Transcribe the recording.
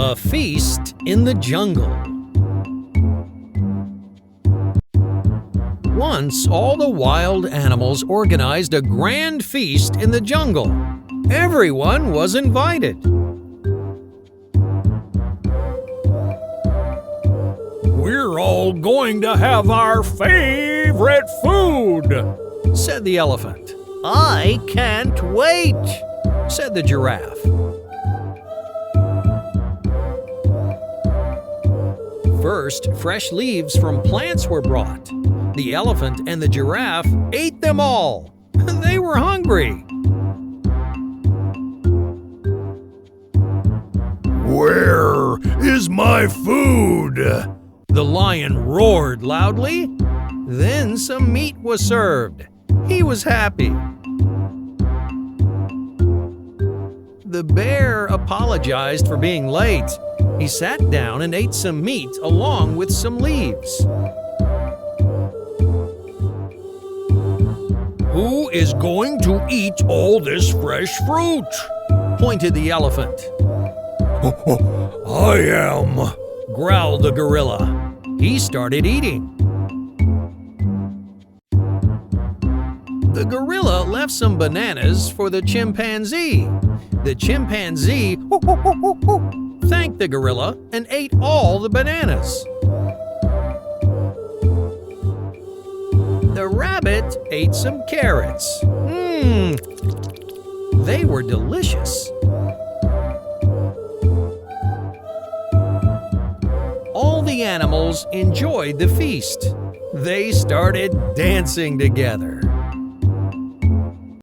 A feast in the jungle. Once, all the wild animals organized a grand feast in the jungle. Everyone was invited. We're all going to have our favorite food, said the elephant. I can't wait, said the giraffe. First, fresh leaves from plants were brought. The elephant and the giraffe ate them all. They were hungry. Where is my food? The lion roared loudly. Then some meat was served. He was happy. The bear apologized for being late. He sat down and ate some meat along with some leaves. Who is going to eat all this fresh fruit? Pointed the elephant. I am, growled the gorilla. He started eating. The gorilla left some bananas for the chimpanzee. The chimpanzee thanked the gorilla and ate all the bananas. The rabbit ate some carrots. They were delicious. All the animals enjoyed the feast. They started dancing together.